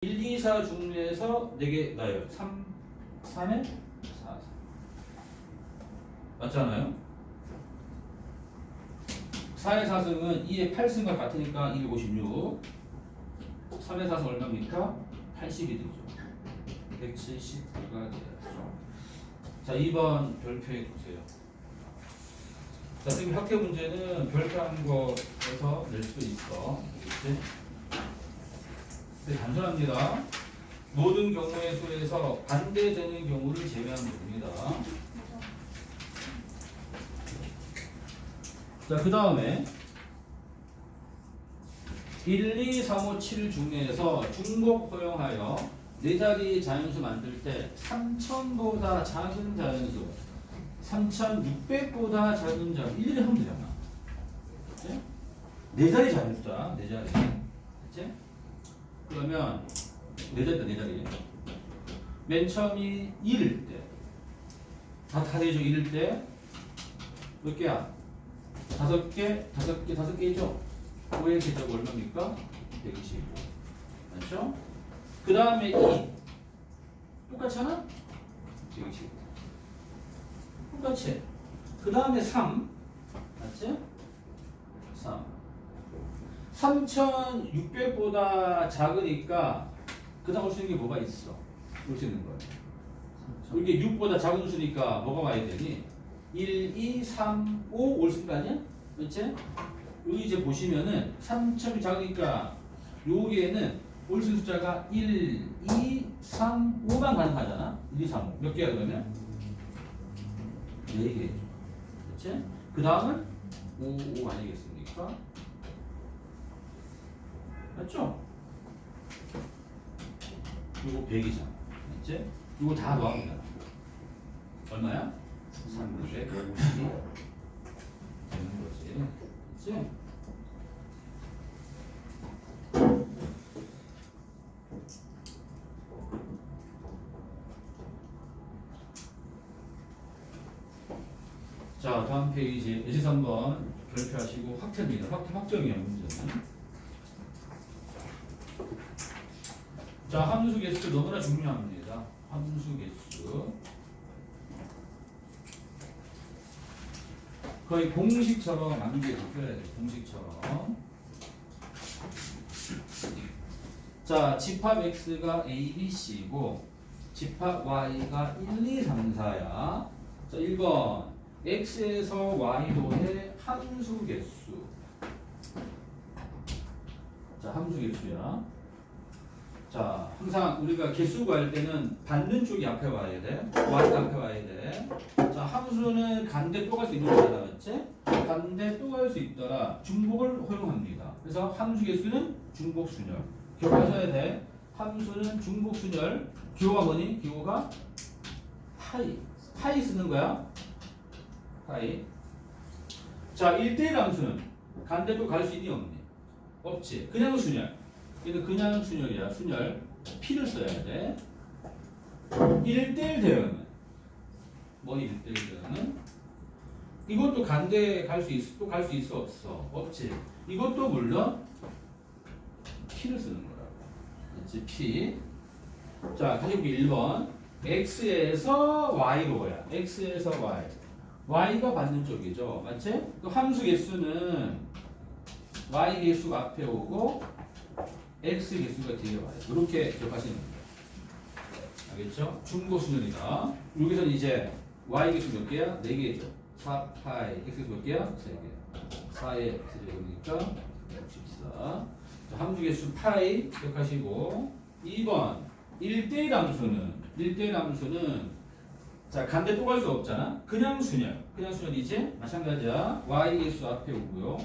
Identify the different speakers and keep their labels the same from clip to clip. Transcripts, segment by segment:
Speaker 1: 1, 2, 4 중에서 4개 나요. 3, 3에 4. 맞잖아요? 4의 4승은 2의 8승과 같으니까 256. 3의 4승 얼마입니까? 80이 되죠. 179가 되죠. 자, 2번 별표해 보세요. 자, 지금 학교 문제는 별표한 거에서 낼 수 있어. 그렇지? 네, 단순합니다. 모든 경우의 수에서 반대되는 경우를 제외하면 됩니다. 자, 그 다음에 1, 2, 3, 5, 7 중에서 중복 허용하여 네 자리 자연수 만들 때 3000보다 작은 자연수, 3600보다 작은 자연수 일일이 하면 되잖아. 그치? 네 자리 자연수다. 네 자리. 그치? 그러면 네 자리다. 네 자리. 맨 처음이 1일 때 다 되죠. 1일 때 몇 개야? 5개, 5개죠? 5의 제곱 얼마입니까? 125. 맞죠? 그 다음에 2. 똑같이 하나? 125. 똑같이. 그 다음에 3. 맞지? 3. 3600보다 작으니까 그 다음 올 수 있는 게 뭐가 있어? 올 수 있는 거예요. 이게 6보다 작은 수니까 뭐가 와야 되니? 1, 2, 3, 5 올 수 있는 거 아니야? 그렇지? 여기 이제 보시면은 3000이 작으니까 여기에는 올 수 있는 숫자가 1, 2, 3, 5만 가능하잖아? 1, 2, 3, 5. 몇 개야 그러면? 4개. 그렇지? 그 다음은 5 아니겠습니까? 맞죠? 이거 100이잖아. 맞지? 이거 다 더합니다. 얼마야? 350이 되는 거지. 그치? 자, 다음 페이지 예시 3번 별표하시고 확정입니다. 확정이에요, 문제는. 자, 함수 개수 너무나 중요합니다. 함수 개수. 거의 공식처럼 암기해 줘야 돼요. 공식처럼. 자, 집합 x가 a, b, c고 집합 y가 1, 2, 3, 4야. 자, 1번 x에서 y도의 함수 개수. 자, 함수 개수야. 자, 항상 우리가 개수 구할 때는 받는 쪽이 앞에 와야 돼. y 앞에 와야 돼. 자, 함수는 간대 또 갈 수 있는 거잖아, 맞지? 간대 또 갈 수 있더라. 중복을 허용합니다. 그래서 함수 개수는 중복순열. 기억하셔야 돼. 함수는 중복순열. 기호가 뭐니? 기호가 파이. 파이 쓰는 거야. 파이. 자, 1대1 함수는 간대 또 갈 수 있니 없니? 없지. 그냥 순열. 얘는 그냥 순열이야. 순열. P를 써야 돼. 1대1 대응은 뭐 1대1 대응은 이것도 간대 갈 수 있어. 또 갈 수 있어 없어? 없지. 이것도 물론 P를 쓰는 거라고. 그렇지? P. 자, 다시 볼게. 1번. X에서 Y로 가야. X에서 Y. Y가 받는 쪽이죠. 맞지? 그 함수 개수는 Y 개수가 앞에 오고 X 개수가 뒤에 와요. 이렇게 기억하시면 됩니다. 알겠죠? 중고순열이다. 여기서는 이제 Y 개수 몇 개야? 4개죠. 4 파이. X 개수 몇 개야? 3개. 4의 X제곱이니까 64. 자, 함수 개수 파이 기억하시고 2번 1대1 함수는 1대1 함수는 자, 간대 또 갈 수 없잖아. 그냥 순열. 그냥 순열이지? 마찬가지야. Y 개수 앞에 오고요.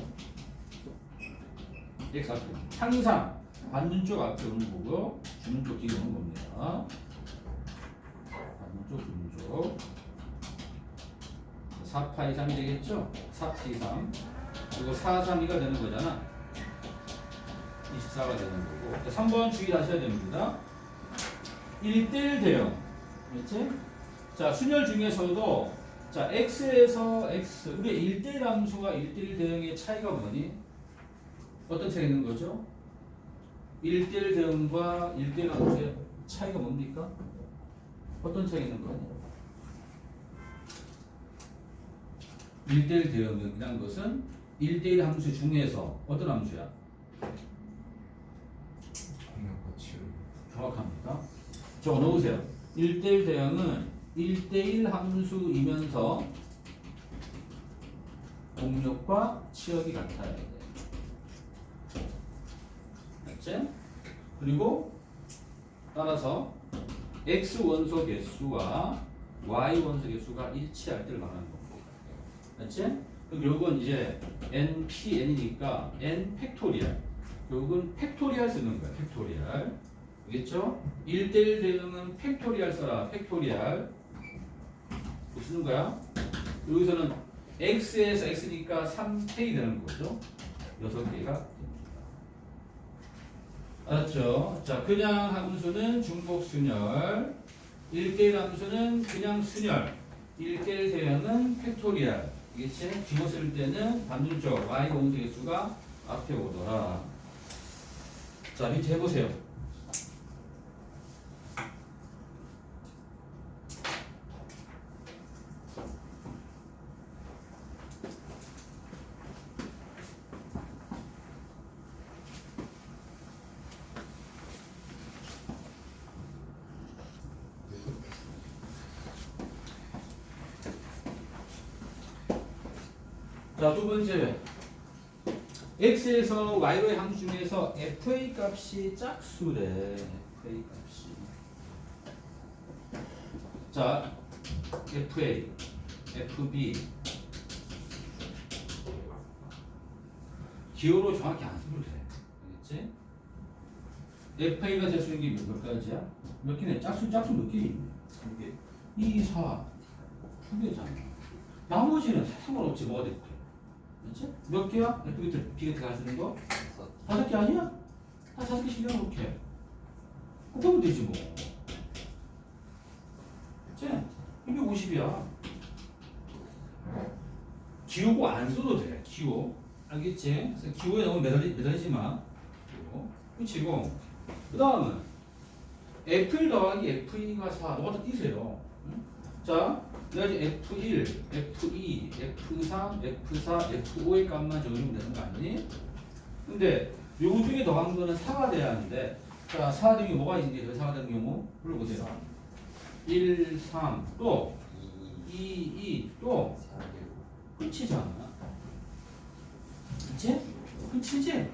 Speaker 1: X 앞에. 항상 받는 쪽 앞에 오는 거고요. 주는 쪽 뒤에 오는 겁니다. 받는 쪽, 주는 쪽. 4파이 3이 되겠죠? 4피 3. 그리고 4, 3, 2가 되는 거잖아. 24가 되는 거고. 3번 주의하셔야 됩니다. 1대1 대응. 그렇지? 자, 순열 중에서도 자, X에서 X. 우리 1대1 함수와 1대1 대응의 차이가 뭐니? 어떤 차이가 있는 거죠? 1대1 대응과 1대1 함수의 차이가 뭡니까? 어떤 차이가 있는 거 아니에요? 1대1 대응이라는 것은 1대1 함수 중에서 어떤 함수야?
Speaker 2: 공략과 치유.
Speaker 1: 정확합니다. 적어 놓으세요. 1대1 대응은 1대1 함수이면서 공력과 치역이 같아야 돼. 맞지? 그리고 따라서 x 원소 개수와 y 원소 개수가 일치할 때를 말하는 거고. 맞지? 그럼 결국은 이제 npn이니까 n 팩토리얼. 결국은 팩토리얼 쓰는 거야. 팩토리얼. 알겠죠? 1대1 대응은 팩토리얼 써라. 팩토리얼. 뭐 쓰는 거야? 여기서는 x에서 x니까 3k 되는 거죠. 6개가. 알았죠? 자, 그냥 함수는 중복 순열, 1대1 함수는 그냥 순열, 1대1 대응은 팩토리얼. 이겠지? 주어 쓸 때는 반대쪽 y 원소 개수가 앞에 오더라. 자, 밑에 해보세요. 자, 두 번째. x에서 y로의 함수 중에서 fa 값이 짝수래. fa 값이. 자, fa, fb. 기호로 정확히 안 써도 돼. 알겠지? fa가 될 수 있는 게 몇 가지야? 몇 개네? 짝수 몇 개?
Speaker 2: 3개.
Speaker 1: 2, 4, 2개잖아. 나머지는 상관없지. 뭐가 됐든. 그렇지? 몇 개야? B가 들어가는 거? 5개 아니야? 다 5개씩 넣어놓게. 그러면 되지 뭐. 그치? 250이야. 기호고 안 써도 돼. 기호. 알겠지? 그래서 기호에 너무 매달리지 마. 기호. 그치고. 그 다음은 F1 더하기 F2가 4. 너가 다 띄세요. 응? 자, 내가 이제 F1, F2, F3, F4, F5의 값만 적으면 되는 거 아니니? 근데 요 중에 더한 거는 4가 돼야 하는데, 자, 4 등이 뭐가 있는지 4가 되는 경우 불러보세요. 1, 3, 또 2, 2, 또
Speaker 2: 4개.
Speaker 1: 끝이잖아. 그치? 끝이지?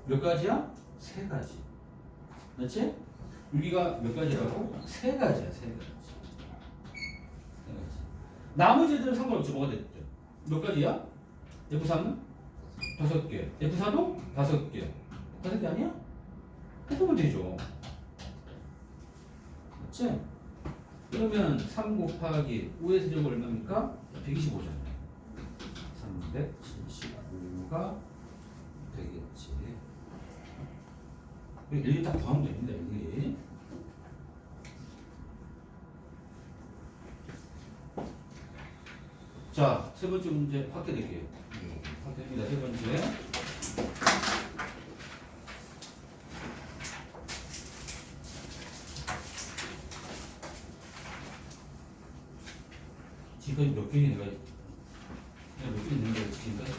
Speaker 1: 몇 가지야? 3가지. 맞지? 여기가 몇 가지라고? 3가지야, 3가지. 나머지 애들은 상관없지. 뭐가 됐든. 몇 가지야? F3은? 5개. F4도? 5개. 5개 아니야? 해보면 되죠. 맞지? 그러면 3 곱하기 5의 세제곱 얼마입니까? 125잖아요. 375가 되겠지. 일일이 딱 더하면 됩니다. 일일이. 자, 세 번째 문제 확대될게요. 확대됩니다. 세 번째. 지금까지 몇 개니 내가 몇 개 있는 거야 지금까지?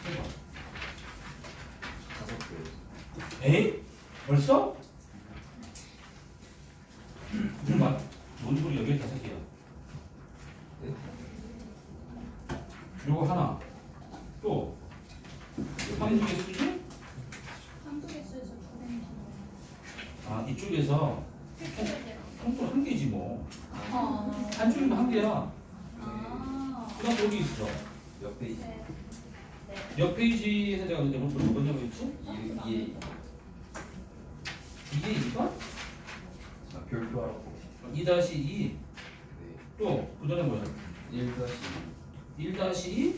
Speaker 1: 해봐.
Speaker 2: 5개.
Speaker 1: 에이? 벌써? 정말 뭔 소리 여기 5개야.
Speaker 2: 네.
Speaker 1: 요거 하나. 또 함수 개수지?
Speaker 3: 함수 개수에서 주된
Speaker 1: 아 이쪽에서 통틀 한 개지 뭐.
Speaker 3: 어.
Speaker 1: 한쪽이면 한 개야.
Speaker 3: 아.
Speaker 1: 그다음 여기 있어.
Speaker 2: 몇 페이지?
Speaker 3: 네. 네.
Speaker 1: 몇 페이지에서 내가 근데 몇 번째로 했지?
Speaker 2: 이게
Speaker 1: 이게 이거?
Speaker 2: 별표하라고.
Speaker 1: 2-2
Speaker 2: 네.
Speaker 1: 또 그 전에 뭐야?
Speaker 2: 1-2.
Speaker 1: 1-2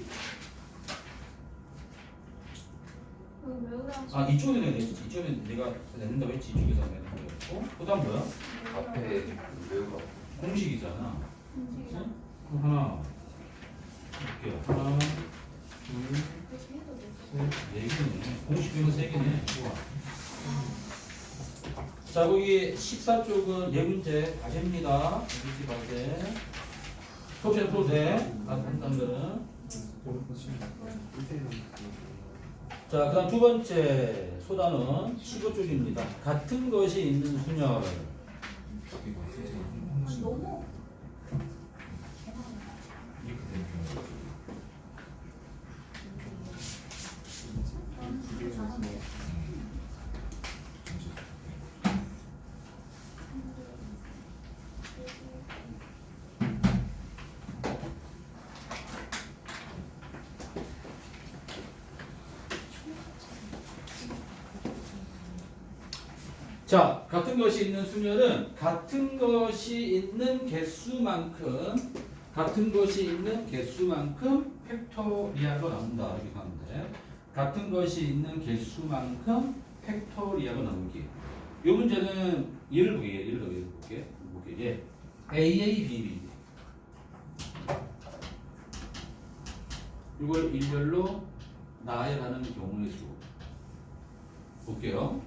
Speaker 3: 외우라.
Speaker 1: 아 이쪽에 내가 냈지. 이쪽에 내가 낸다고 했지. 이쪽에서 내는 거였고 그다음 뭐야?
Speaker 2: 앞에 외우라고.
Speaker 1: 공식이잖아.
Speaker 3: 음식이
Speaker 1: 그치? 그럼 하나 볼게요. 하나 둘
Speaker 3: 그렇게 해도 되죠.
Speaker 1: 셋, 4개네. 공식 비는 3개네. 좋아. 자, 거기 14쪽은 예 문제 과제입니다. ABC 과제. 속시에 풀어도 돼. 한다는 거는. 자, 그다음 두 번째 소단은 15쪽입니다. 같은 것이 있는 순열.
Speaker 3: 너무
Speaker 1: 자, 같은 것이 있는 순열은 같은 것이 있는 개수만큼 팩토리아로 나온다. 이렇게 하면 돼. 같은 것이 있는 개수만큼 팩토리아로 나오기. 이 문제는 예를 볼게. 예. AA, BB. 이걸 일렬로 나열하는 경우의 수. 볼게요.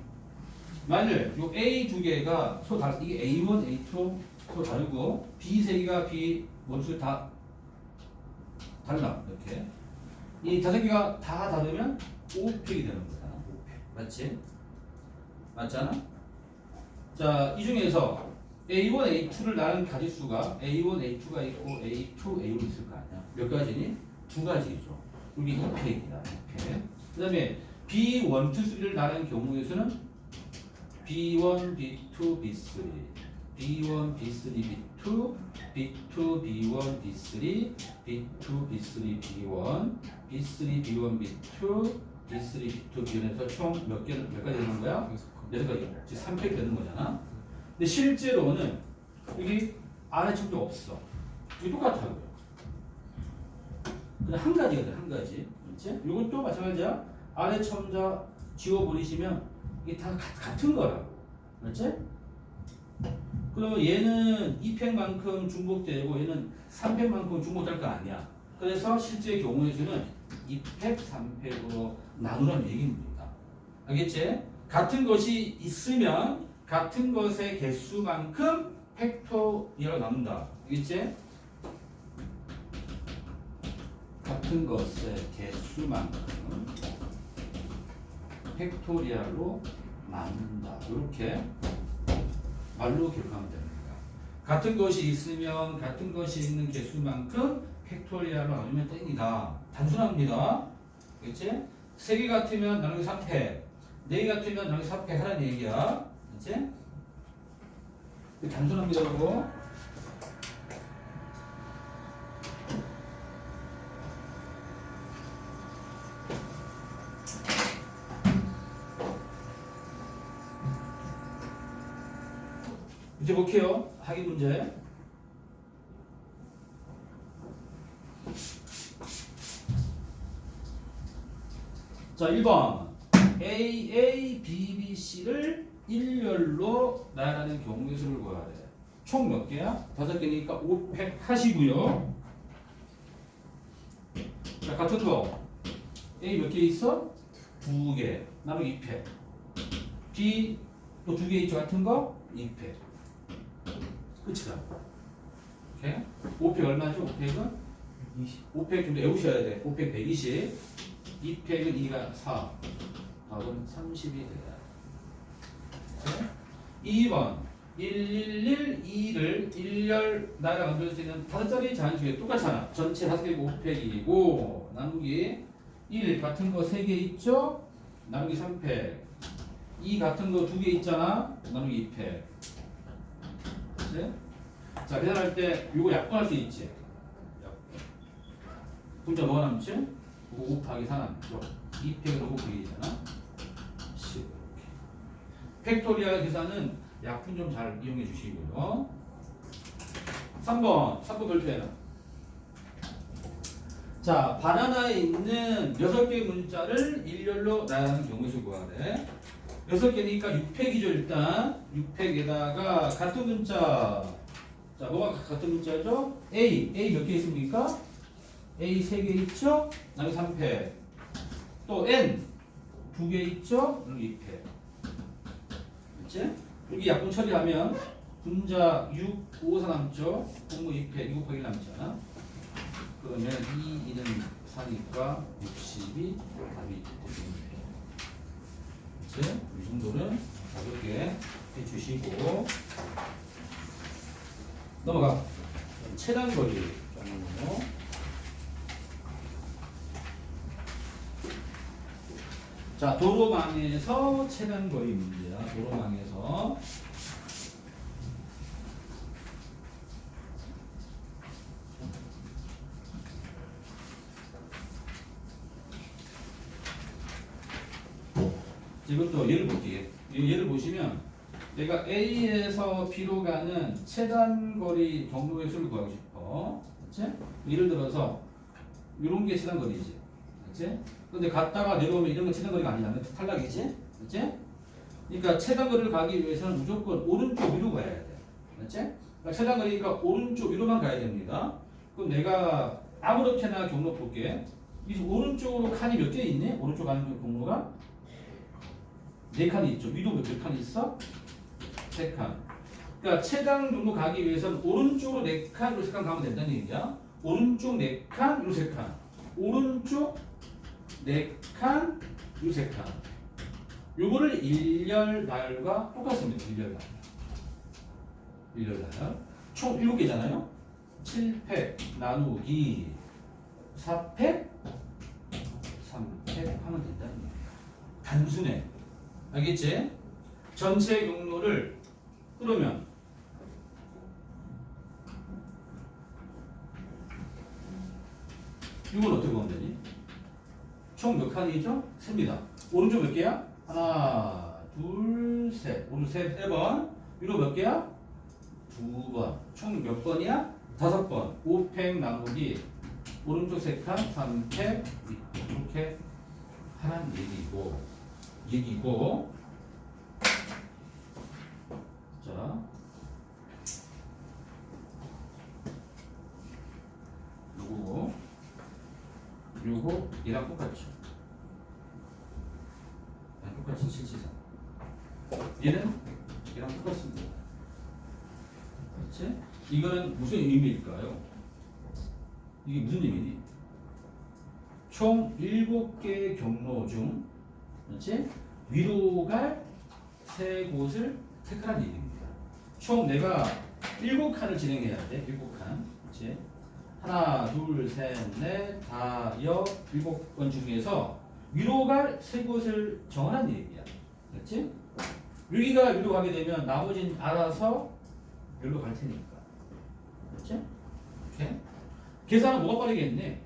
Speaker 1: 만일 요 A 두 개가 이게 A1, A2 소 다르고 B 세 개가 B 원수 다 달라. 이렇게 이 다섯 개가 다 다르면 5팩이 되는 거잖아. 5팩. 맞지? 맞잖아? 자, 이 중에서 A1, A2를 나눈 가지수가 A1, A2가 있고 A2, A1 있을 거 아니야. 몇 가지니? 두 가지죠. 이게 2팩이다. 2팩. 그 다음에 B1, 2, 3를 나눈 경우에서는 B1, B2, B3, B1, B3, B2, B2, B1, B3, B2, B3, B1, B3, B1, B2, B3, B2, B1에서 총 몇 가지 되는 거야? 6가지. 즉 3팩 되는 거잖아. 근데 실제로는 여기 아래 첨도 없어. 이게 똑같아요. 그냥 한 가지거든, 한 가지. 그렇지? 이것도 마찬가지야. 아래 첨자 지워버리시면 이게 다 같은 거라고. 맞지? 그러면 얘는 2팩만큼 중복되고 얘는 3팩만큼 중복될 거 아니야. 그래서 실제 경우에서는 2팩, 3팩으로 나누라는 얘기입니다. 알겠지? 같은 것이 있으면 같은 것의 개수만큼 팩토리아로 나눈다. 알겠지? 같은 것의 개수만큼 팩토리아로 나눈다. 이렇게 말로 기록하면 됩니다. 같은 것이 있으면 같은 것이 있는 개수만큼 팩토리아로 나누면 땡이다. 단순합니다. 그렇지? 3개 같으면 나누기 3팩, 4개 같으면 나누기 4팩 하라는 얘기야. 그렇지? 단순합니다. 이거. 이제 볼게요. 하기 문제. 자, 1번. AA, B, C를 일렬로 나열하는 경우의 수를 구해야 돼. 총 몇 개야? 5개니까 5팩 하시고요. 자, 같은 거. A 몇 개 있어? 2개. 나누기 2팩. B 또 2개 있죠? 같은 거? 2팩. 끝이다. 오케이? 5팩 얼마죠? 5팩은? 5팩 좀 더 외우셔야 돼. 5팩 120. 2팩은 2가 4. 답은 30이 돼야 돼. 2번. 111, 2를 1열 나라 만들 수 있는 5자리 자연수에 똑같잖아. 전체 5개고 5팩이고 나누기 1 같은 거 3개 있죠? 나누기 3팩. 2 같은 거 2개 있잖아. 나누기 2팩. 그치? 자, 계산할 때 이거 약분할 수 있지. 분자 뭐가 남지? 5 곱하기 4 남죠. 2팩은 5 곱하기 2잖아. 10. 팩토리얼 계산은 약분 좀 잘 이용해 주시고요. 3번 별표에는 자, 바나나에 있는 6개의 문자를 일렬로 나열하는 경우의 수 구하래. 6개니까 6팩이죠. 일단 6팩에다가 같은 문자. 자, 뭐가 같은 문자죠? A 몇 개 있습니까? A 3개 있죠? 나머지 3팩. 또 N 2개 있죠? 여기 2팩. 맞지? 여기 약분 처리하면 분자 6, 5, 4 남죠? 분모 2패, 7 곱하기 1 남잖아? 그러면 2, 2는 4니까 60이 답이 되는 거예요. 이 정도는 가볍게 해주시고 넘어가. 최단거리 경로. 자, 도로망에서 최단거리 문제야. 도로망에서. 이것도 예를 볼게요. 이 예를 보시면 내가 A에서 B로 가는 최단거리 경로의 수를 구하고 싶어. 그치? 예를 들어서 이런 게 최단거리지. 그치? 근데 갔다가 내려오면 이런 건 최단거리가 아니라면 탈락이지. 그치? 그러니까 최단거리를 가기 위해서는 무조건 오른쪽 위로 가야 돼. 그치? 그러니까 최단거리니까 오른쪽 위로만 가야 됩니다. 그럼 내가 아무렇게나 경로 볼게. 이 오른쪽으로 칸이 몇 개 있니? 오른쪽 가는 경로가? 4칸이 있죠. 위로 몇 칸이 있어? 3칸. 그러니까 최단 경로 가기 위해서는 오른쪽으로 4칸, 요 3칸 가면 된다는 얘기야. 오른쪽 4칸, 요 3칸. 오른쪽 4칸, 요 3칸. 요거를 일렬날과 똑같습니다. 일렬날. 총 7개잖아요. 7팩 나누기 4팩 3팩 하면 된다는 얘기야. 단순해. 알겠지? 전체 경로를 그러면 이건 어떻게 보면 되니? 총 몇 칸이죠? 셉니다. 오른쪽 몇 개야? 하나, 둘, 셋. 오른쪽 세 번. 위로 몇 개야? 2번. 총 몇 번이야? 5번. 5팩 나누기 오른쪽 3칸, 3팩 이렇게 하란 얘기고 자 요거 얘랑 똑같죠. 똑같이 773. 얘는 얘랑 똑같습니다. 그렇지? 이거는 무슨 의미일까요? 이게 무슨 의미니? 총 7개의 경로 중 그렇지? 위로 갈 3곳을 택하라는 얘기입니다. 총 내가 7칸을 진행해야 돼. 7칸. 그렇지? 하나, 둘, 셋, 넷, 다, 여, 7번 중에서 위로 갈 3곳을 정하라는 얘기야. 그렇지? 여기가 위로 가게 되면 나머지는 알아서 여기로 갈 테니까. 그렇지? 오케이? 계산은 뭐가 빠르겠네?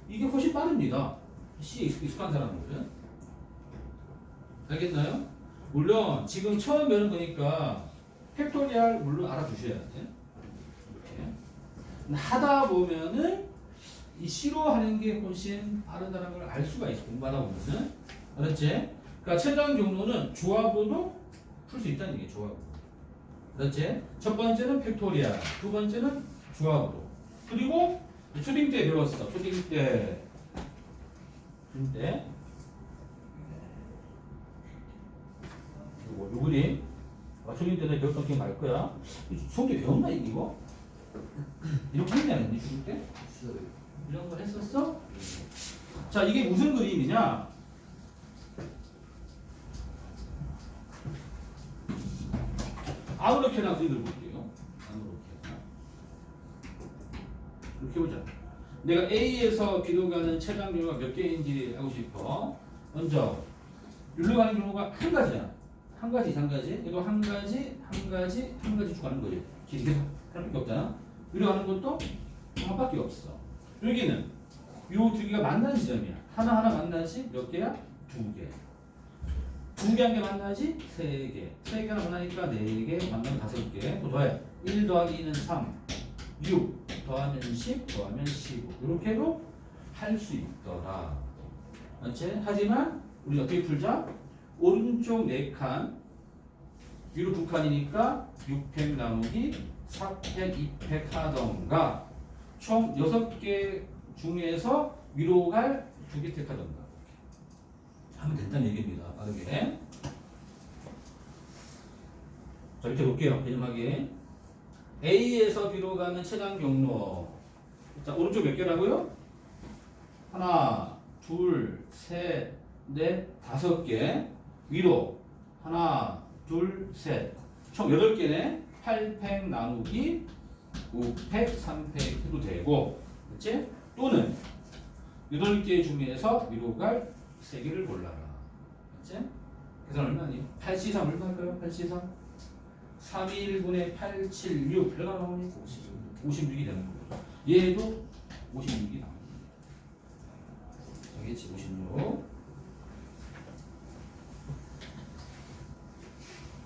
Speaker 1: 이게 훨씬 빠릅니다. C에 익숙한 사람들은. 알겠나요? 물론 지금 처음 배우는 거니까 팩토리얼 물론 알아두셔야 돼. 이렇게. 하다 보면은 이 C로 하는 게 훨씬 빠르다는 걸 알 수가 있어. 공부하다 보면은. 알았지? 그러니까 최단 경로는 조합으로도 풀 수 있다는 얘기예요. 조합으로. 알았지? 첫 번째는 팩토리얼, 두 번째는 조합으로. 그리고 초딩 때 배웠어. 초딩 때. 요 그림. 초딩 때는 배웠던 기억 날 거야. 수업 때 배웠나 이거? 이렇게 했냐 안 했니 초딩 때? 이런 걸 했었어? 자, 이게 무슨 그림이냐? 아무렇게나 그림을 볼게요. 아무렇게나. 이렇게 보자. 내가 A에서 B로 가는 최단 경로가 몇 개인지 알고 싶어. 먼저 여기로 가는 경로가 한 가지야. 한 가지 이상가지. 이거 한 가지 쭉 가는 거지. 길이 계속 하나밖에 없잖아. 여기로 가는 것도 하나밖에 없어. 여기는 요 두 개가 만나는 지점이야. 하나하나 만나지 몇 개야? 2개. 2개 한 개 만나지? 3개. 3개 하나 만나니까 4개 만나면 5개. 또 더해. 1 더하기 2는 3. 6 더하면 10 더하면 15. 이렇게도 할 수 있더라. 맞지? 하지만 우리 어떻게 풀자? 오른쪽 4칸 위로 2칸이니까 6팩 나누기 4팩 2팩 하던가 총 6개 중에서 위로 갈 2개 택하던가 하면 된다는 얘기입니다. 빠르게. 자, 이렇게 볼게요. 개념하기. A에서 B로 가는 최단 경로. 자, 오른쪽 몇 개라고요? 하나, 둘, 셋, 넷, 5개. 위로 하나, 둘, 셋. 총 8개네. 8팩 나누기 5팩, 3팩 해도 되고. 그치? 또는 8개 중에서 위로 갈 3개를 골라라. 그치? 계산 얼마니? 8C3 얼마일까요? 8C3? 321분의 876 얼마 나오니? 56이 되는 거죠. 얘도 56이 나옵니다. 정했지? 56.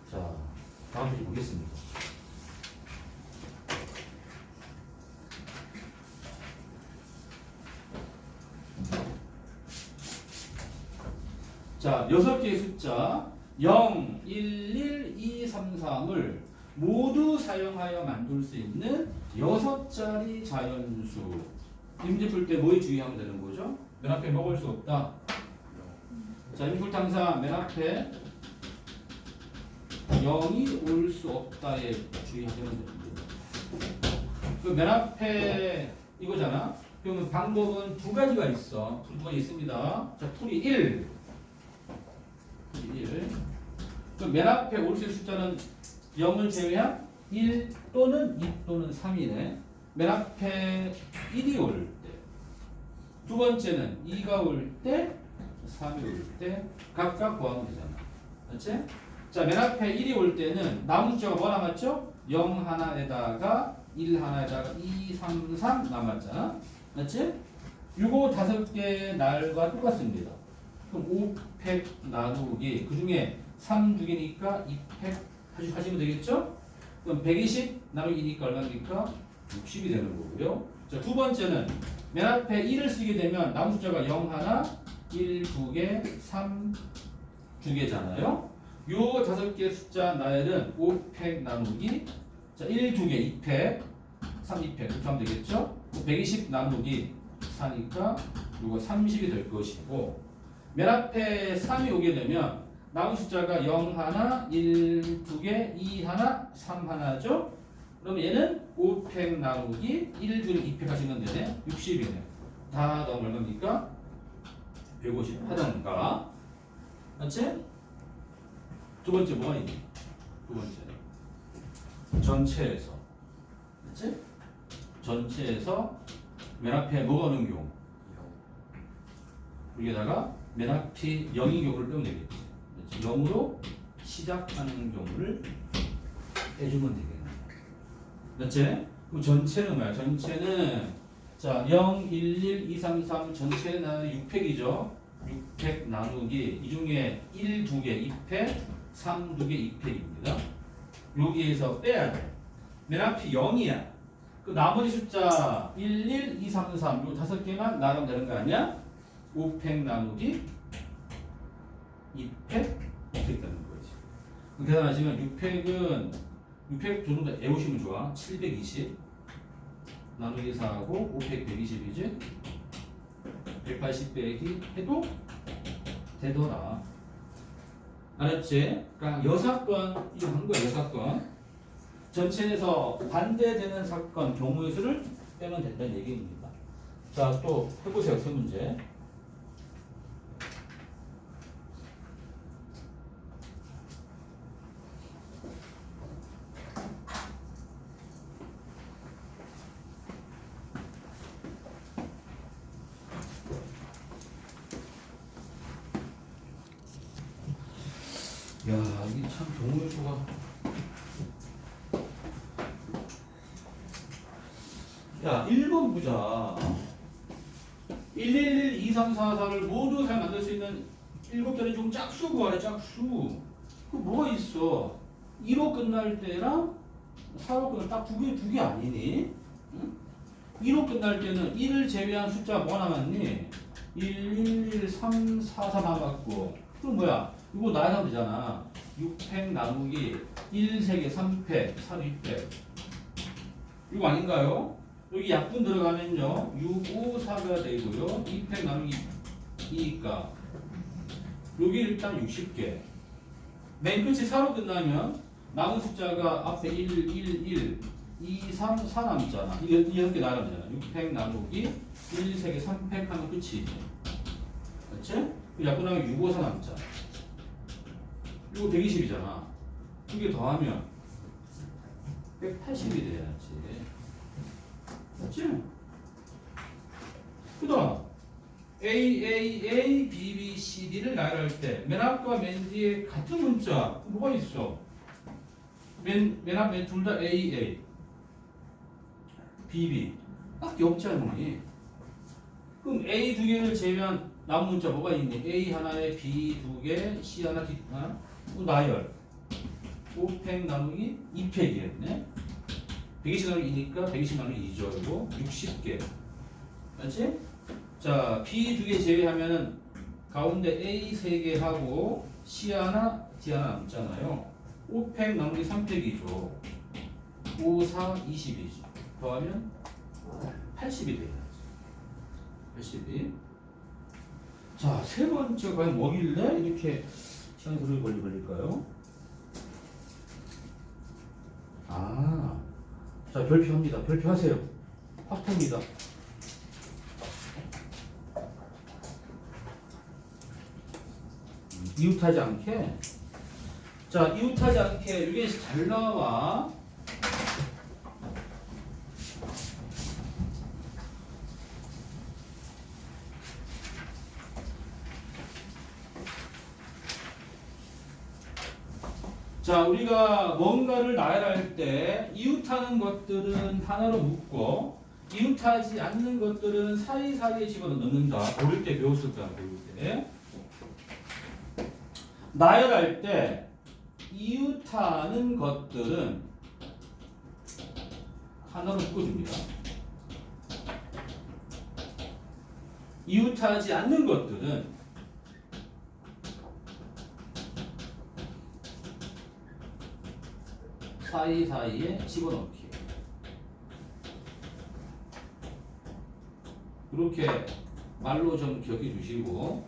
Speaker 1: 자, 다음 페이지 보겠습니다. 자, 6개의 숫자 0, 1, 1, 2, 3, 3을 모두 사용하여 만들 수 있는 6자리 자연수. 이 문제 풀 때 뭐에 주의하면 되는 거죠? 맨 앞에 먹을 수 없다. 자, 인풀탕상 맨 앞에 0이 올 수 없다에 주의하시면 됩니다. 그 맨 앞에 이거잖아. 그러면 방법은 2가지가 있어. 두 가지 있습니다. 자, 풀이 1. 그럼 맨 앞에 올 수 있는 숫자는 0을 제외한 1 또는 2 또는 3이네. 맨 앞에 1이 올 때. 두 번째는 2가 올 때, 3이 올 때 각각 구하면 되잖아. 그렇지? 자, 맨 앞에 1이 올 때는 남은 숫자가 뭐 남았죠? 0 하나에다가 1 하나에다가 2, 3, 3 남았잖아. 그렇지? 요거 5개 날과 똑같습니다. 그럼 5팩 나누기 그 중에 3 두 개니까 2팩 하시면 되겠죠? 그럼 120 나누기니까 얼마입니까? 60이 되는 거고요. 자, 두 번째는 맨 앞에 1을 쓰게 되면 남은 숫자가 0 하나, 1 두 개, 3 두 개잖아요. 요 5개 숫자 나열은 5팩 나누기 자, 1 두 개 2팩, 3 2팩 그렇게 하면 되겠죠? 120 나누기 4니까 이거 30이 될 것이고 맨 앞에 3이 오게 되면 남은 숫자가 0 하나, 1 두 개, 2 하나, 3 하나죠? 그럼 얘는 5팩 나누기 1 두 개, 2팩 하시면 되네. 60이네. 다 더하면 얼마입니까? 150 하던가. 맞지? 두 번째 뭐가 있니? 두 번째 전체에서. 맞지? 전체에서 맨 앞에 뭐가 오는 경우? 여기다가 맨 앞이 0인 경우를 빼면 되겠지. 0으로 시작하는 경우를 빼주면 되겠네. 그렇지? 그럼 전체는 뭐야? 전체는 자 0, 1, 1, 2, 3, 3 전체는 6팩이죠. 6팩 나누기 이 중에 1, 2개 2팩, 3, 2개 2팩입니다. 여기에서 빼야 돼. 맨 앞이 0이야. 그 나머지 숫자 1, 1, 2, 3, 3 요 5개만 나가면 되는 거 아니야? 5팩 나누기 2팩 2팩 되는 거지. 계산하시면 6팩 정도 외우시면 좋아. 720 나누기 4하고 5팩 120이지. 180 빼기 해도 되더라. 알았지? 그러니까 여사건 이거 한 거야. 여사건 전체에서 반대되는 사건 경우의 수를 빼면 된다는 얘기입니다. 자, 또 해보세요. 세 문제. 야, 이게 참 경우의 수가 야, 1번 보자. 111, 2344를 모두 잘 만들 수 있는 7개는 좀 짝수 구하래, 짝수. 그 뭐가 있어? 1호 끝날 때랑 4호 끝날 딱 두 개 아니니? 응? 1호 끝날 때는 1을 제외한 숫자가 뭐가 남았니? 1, 1, 3, 4, 4 남았고. 그럼 뭐야? 이거 나눠 되잖아. 6팩 나누기 1, 3개, 3팩, 3, 2팩. 이거 아닌가요? 여기 약분 들어가면요. 6, 5, 4가 되고요. 2팩 나누기 2니까 여기 일단 60개. 맨 끝이 4로 끝나면 남은 숫자가 앞에 1, 1, 1, 2, 3, 4 남잖아. 이렇게 나가면 되잖아. 6팩 나누기 1, 3개, 3팩 하면 끝이지. 그렇지? 약분하면 6, 5, 4 남잖아. 이거 120이잖아. 두 개 더하면 180이 돼야지. 맞지? 그 다음 A, B, C, D를 나열할 때 맨 앞과 맨 뒤에 같은 문자 뭐가 있어? 맨 둘 다 A, B 밖에 없지 않니? 그럼 A 두 개를 제외한 남은 문자 뭐가 있니? A 하나에 B 두 개, C 하나, D 하나. 나열 5팩 나누기 2팩이었네. 120 나누기 2니까 120 나누기 2죠. 그리고 60개. 맞지? 자, B 두 개 제외하면은 가운데 A 3개 하고 C 하나, D 하나 남잖아요. 5팩 나누기 3팩이죠. 5, 4, 20이지. 더하면 80이 돼야지. 80이. 자, 세 번째 과연 뭐길래 이렇게 시간이 그렇게 걸릴까요? 자, 별표합니다. 별표하세요. 확통입니다. 이웃하지 않게. 자, 이웃하지 않게 이게 잘 나와. 자, 우리가 뭔가를 나열할 때 이웃하는 것들은 하나로 묶고 이웃하지 않는 것들은 사이사이에 집어넣는다. 고를 때 배웠을 거야, 고를 때. 나열할 때 이웃하는 것들은 하나로 묶어줍니다. 이웃하지 않는 것들은 사이사이에 집어넣기. 이렇게 말로 좀 기억해 주시고.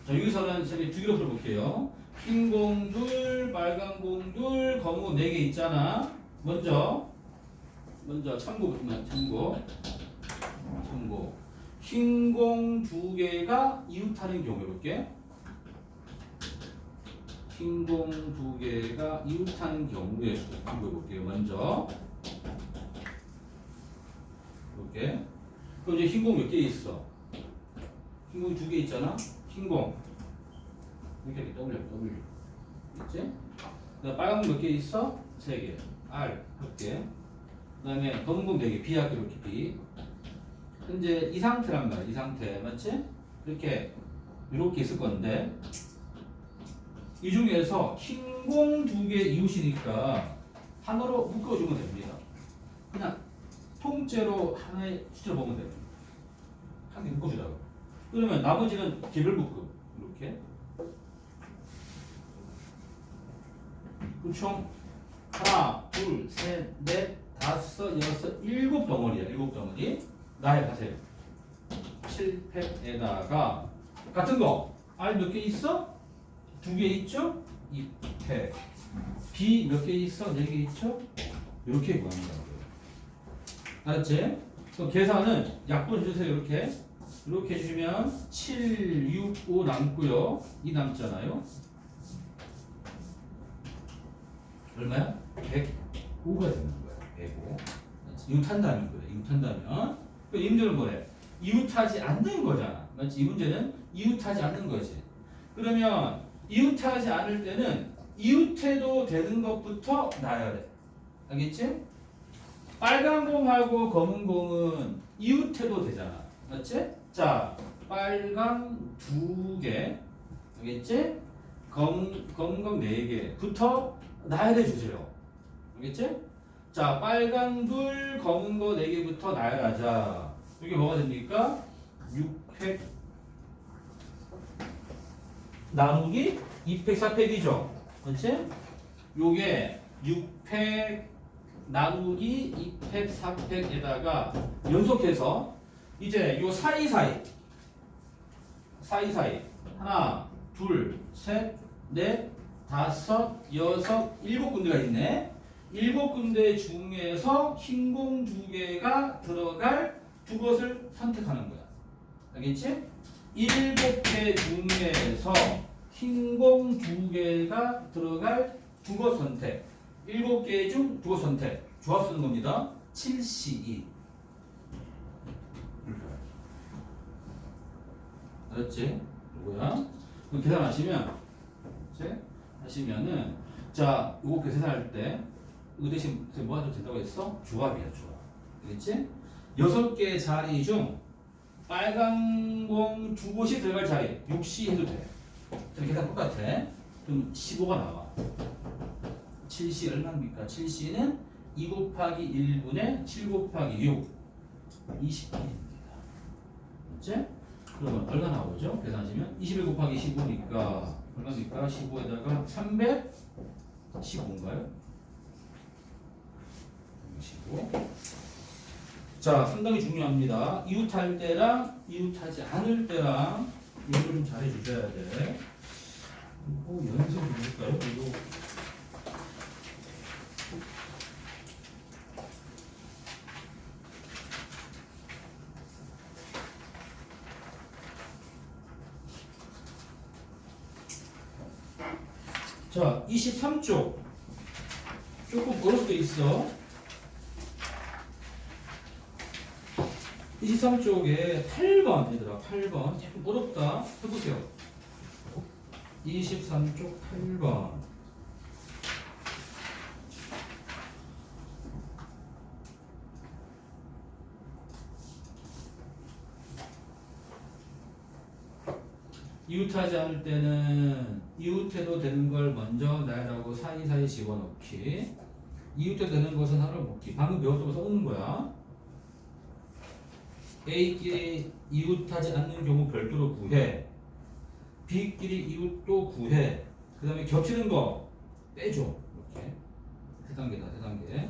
Speaker 1: 자, 여기서는 저희 두 개로 풀어볼게요. 흰 공 둘, 빨간 공 둘, 검은 공 4개 있잖아. 먼저 참고부터 참고. 흰 공 2개가 이웃하는 경우 해볼게. 흰 공 2개가 이웃하는 경우의 수 한번 볼게요. 먼저 이렇게. 그럼 이제 흰 공 몇 개 있어? 흰 공 2개 있잖아. 흰 공 이렇게 W 있지? 그다음 빨간 공 몇 개 있어? 3개. R 할게. 그다음에 검은 공 4개. B 할게. 이렇게 B. 현재 이 상태란 말이야. 이 상태 맞지? 이렇게 있을 건데. 이 중에서 흰 공 2개 이웃이니까 하나로 묶어주면 됩니다. 그냥 통째로 하나의 숫자를 보면 돼요. 한 개 묶어주라고. 그러면 나머지는 개별 묶음. 이렇게. 그럼 총 하나, 둘, 셋, 넷, 다섯, 여섯, 7덩어리야. 7덩어리. 나열하세요. 7팩에다가 같은 거 R 몇 개 있어? 2개 있죠? 2팩. B 몇 개 있어? 4개 있죠? 이렇게 구하는 거예요. 알았지? 그럼 계산은 약분 해주세요. 이렇게 해주면 7, 6, 5 남고요. 2 남잖아요. 얼마야? 105가 되는 거야. 105. 이웃한다는 거야. 이웃한다면. 그 이 문제는 뭐래? 이웃하지 않는 거잖아. 맞지? 이 문제는 이웃하지 않는 거지. 그러면 이웃하지 않을 때는 이웃해도 되는 것부터 나열해. 알겠지? 빨간 공하고 검은 공은 이웃해도 되잖아. 맞지? 자, 빨강 2개. 알겠지? 검은 공 4개부터 나열해 주세요. 알겠지? 자, 빨강 2, 검은 거 4개부터 나열하자. 이게 뭐가 됩니까? 6팩 나누기 2팩 4팩이죠. 그렇지? 요게 6팩 나누기 2팩 4팩에다가 연속해서 이제 요 사이사이 하나, 둘, 셋, 넷, 다섯, 여섯, 일곱 군데가 있네. 일곱 군데 중에서 흰 공 두 개가 들어갈 두 것을 선택하는 거야. 알겠지? 일곱 개 중에서 흰 공 두 개가 들어갈 두 것 선택. 일곱 개 중 두 것 선택. 조합 쓰는 겁니다. 7C2. 알았지? 이거야. 그럼 계산하시면, 이제 하시면은, 자, 이거 계산할 때, 이거 대신 뭐 하도 된다고 했어? 조합이야, 조합. 알겠지? 6개의 자리 중 빨간 공 두 곳이 들어갈 자리 6C 해도 돼. 계산 똑같아. 그럼 15가 나와. 7C 얼마입니까? 7C는 2 곱하기 1분의 7 곱하기 6 20P입니다. 맞지? 그러면 얼마 나오죠? 계산하시면 21 곱하기 15니까 얼마입니까? 15에다가 315인가요? 15. 자, 상당히 중요합니다. 이웃할 때랑 이웃하지 않을 때랑 이거 좀 잘해 주셔야 돼. 연습을 해볼까요? 이거. 자, 23쪽. 조금 어려울 수도 있어. 23쪽에 8번 얘들아 8번 조금 어렵다 해보세요. 23쪽 8번 이웃하지 않을 때는 이웃해도 되는 걸 먼저 나열하고 사이사이 집어넣기. 이웃해도 되는 것은 하나로 묶기. 방금 배웠던 거 써오는 거야. A끼리 이웃하지 않는 경우 별도로 구해. B끼리 이웃도 구해. 그 다음에 겹치는 거 빼줘. 이렇게. 세 단계다, 세 단계.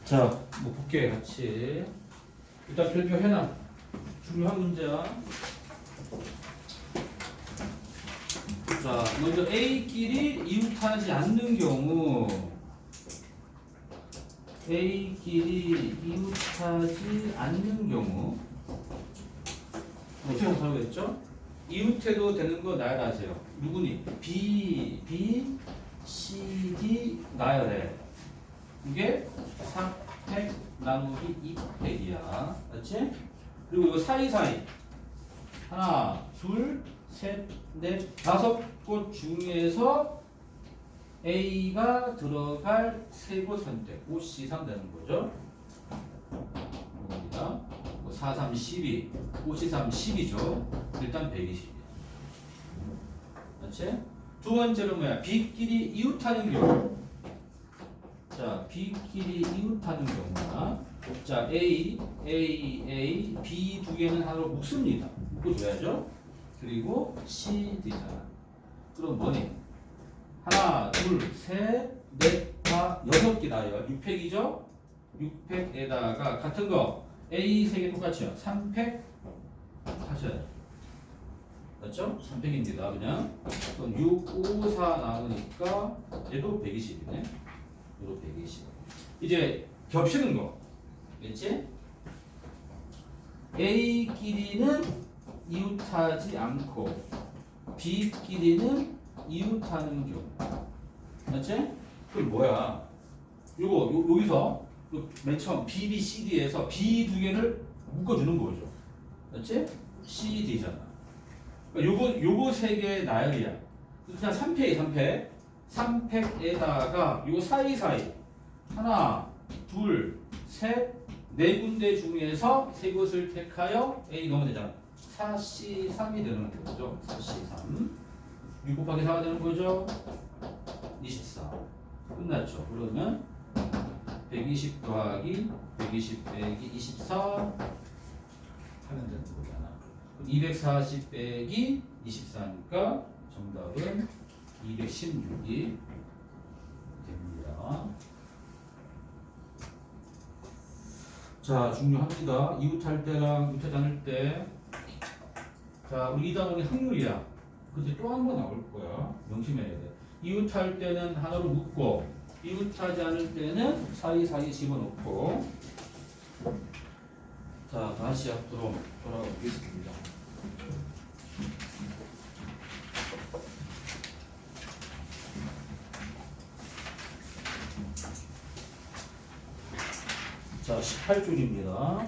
Speaker 1: 자, 뭐 볼게 같이. 일단 별표해놔. 중요한 문제야. 자, 먼저 A끼리 이웃하지 않는 경우 A끼리 이웃하지 않는 경우 어떻게 하겠죠? 이웃해도 되는 거 나열하세요. 누구니? B, C, D 나열해. 이게 3팩 나누기 2팩이야. 맞지? 그리고 이거 사이사이 하나, 둘, 셋, 넷, 다섯 곳 중에서 A가 들어갈 세 곳 선택 5C3 되는 거죠. 이겁니다. 4, 3, 12 5C3 10이죠. 일단 120이야. 맞지? 두 번째는 뭐야? B끼리 이웃하는 경우. 자, B끼리 이웃하는 경우나 자, A, B 두 개는 하나로 묶습니다. 묶어줘야죠. 그리고 C, D잖아. 그럼 뭐니? 하나, 둘, 셋, 넷, 다, 6개 나요. 6팩이죠? 6팩에다가 같은 거 A 3개 똑같이요. 3팩 하셔야 돼요. 맞죠? 3팩입니다. 그냥 그럼 6, 5, 4 나오니까 얘도 120이네. 얘도 120. 이제 겹치는 거. 알겠지? A끼리는 이웃하지 않고 B끼리는 이웃하는 경우. 맞지? 그럼 뭐야? 여기서 맨 처음 B, B, C, D에서 B 두 개를 묶어주는 거죠. 맞지? C, D잖아. 그러니까 요거 세 개의 나열이야. 그냥 3팩. 3팩에다가 요거 사이사이 하나, 둘, 셋, 네 군데 중에서 세 곳을 택하여 A 넣으면 되잖아. 4C3이 되는 거죠. 4C3. 6 곱하기 4가 되는 거죠. 24. 끝났죠. 그러면 120 더하기 120 빼기 24 하면 되는 거잖아. 240 빼기 24니까 정답은 216이 됩니다. 자, 중요합니다. 이웃할 때랑 이웃하지 않을 때. 자, 우리 이 단원이 확률이야. 근데 또 한 번 나올 거야. 명심해야 돼. 이웃할 때는 하나로 묶고, 이웃하지 않을 때는 사이사이 집어넣고. 자, 다시 앞으로 돌아가 보겠습니다. 자, 18줄입니다.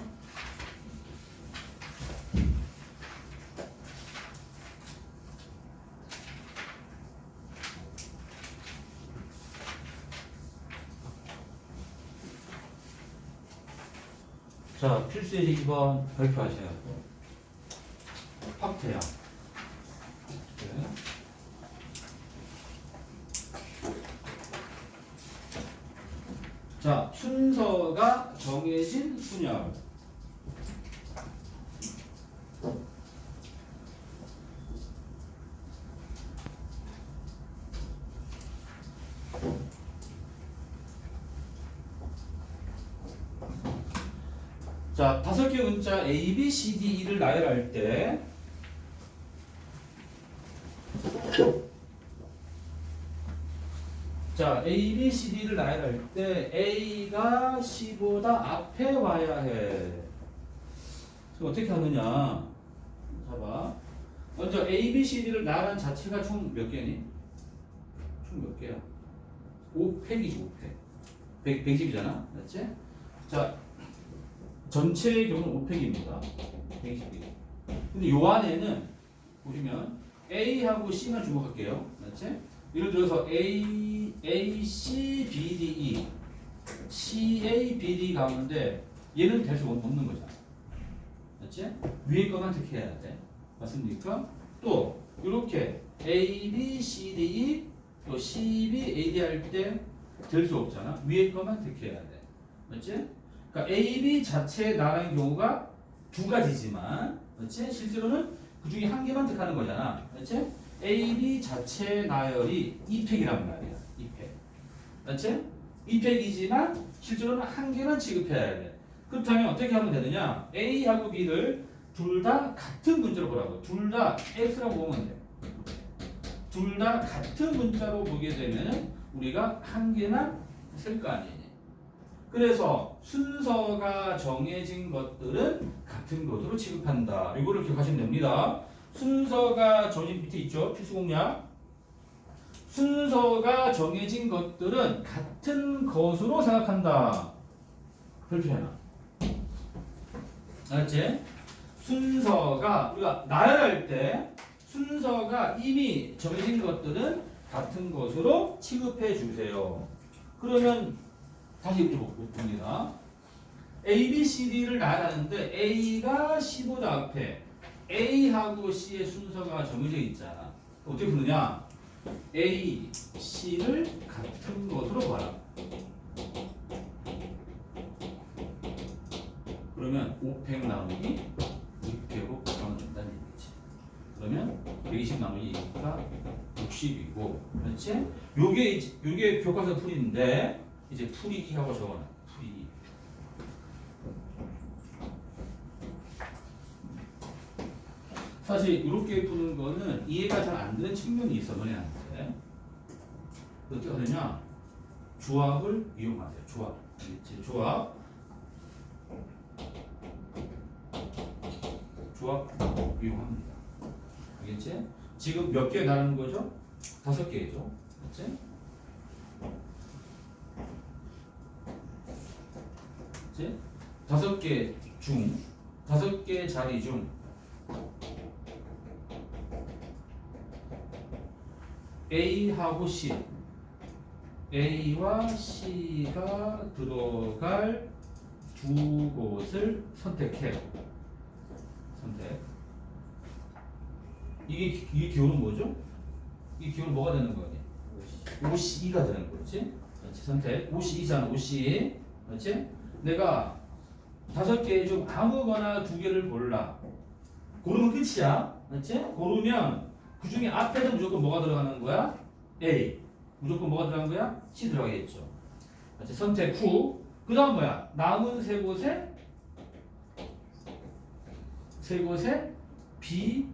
Speaker 1: 자, 필수예제 2번 발표하셔야 확태야. 네. 자, 순서가 정해진 순열. 자, 5개 문자 A, B, C, D, E를 나열할 때 자, A, B, C, D를 나열할 때 A가 C보다 앞에 와야 해. 그럼 어떻게 하느냐? 봐봐. 먼저 A, B, C, D를 나열한 자체가 총 몇 개니? 총 몇 개야? 5팩이지, 5팩. 120이잖아. 맞지? 자, 전체의 경우는 5팩입니다. 120개. 근데 요 안에는 보시면 A하고 C만 주목할게요. 맞지? 예를 들어서 A, C, B, D, E, C, A, B, D 가운데 얘는 될 수 없는 거잖아. 맞지? 위에 거만 택해야 돼. 맞습니까? 또 이렇게 A, B, C, D, E, 또 C, B, A, D 할 때 될 수 없잖아. 위에 거만 택해야 돼. 맞지? 그러니까 A, B 자체에 나라는 경우가 두 가지지만, 맞지? 실제로는 그 중에 한 개만 택하는 거잖아. 맞지? A, B 자체 나열이 2팩이란 말이야. 2팩. 맞지? 2팩이지만 실제로는 한 개만 취급해야 돼. 그렇다면 어떻게 하면 되느냐? A하고 B를 둘 다 같은 문자로 보라고. 둘 다 X라고 보면 돼. 둘 다 같은 문자로 보게 되면 우리가 한 개만 쓸 거 아니니. 그래서 순서가 정해진 것들은 같은 것으로 취급한다. 이거를 기억하시면 됩니다. 순서가 정해진 밑에 있죠? 필수 공략. 순서가 정해진 것들은 같은 것으로 생각한다. 별표해놔. 알았지? 순서가 우리가 나열할 때 순서가 이미 정해진 것들은 같은 것으로 취급해 주세요. 그러면 다시 봅니다. A, B, C, D를 나열하는데 A가 C보다 앞에 A하고 C의 순서가 정해져 있잖아. 어떻게 부르냐? A, C를 같은 것으로 봐라. 그러면 5팩 나누기 6팩으로 가면 된다는 얘기지. 그러면 120 나누기 2가 60이고, 그렇지? 요게 교과서 풀이인데 이제 풀이기하고 적어놔. 풀이기. 사실 이렇게 푸는 거는 이해가 잘 안 되는 측면이 있어, 너네한테. 어떻게 하느냐? 조합을 이용하세요. 조합. 알겠지? 조합. 조합 이용합니다. 알겠지? 지금 몇 개 나누는 거죠? 5개죠. 그렇지? 그렇지? 5개 중 5개 자리 중 A하고 C, A와 C가 들어갈 두 곳을 선택해. 선택. 이게 기호는 뭐죠? 이 기호는 뭐가 되는 거니? OC가 되는 거지. 그렇지? 선택. OC잖아. OC. 그렇지? 내가 5개 중 아무거나 2개를 골라. 고르면 끝이야. 맞지? 고르면 그 중에 앞에는 무조건 뭐가 들어가는 거야? A. 무조건 뭐가 들어가는 거야? C 들어가겠죠. 맞지? 선택 후. 그 다음 뭐야? 남은 세 곳에 B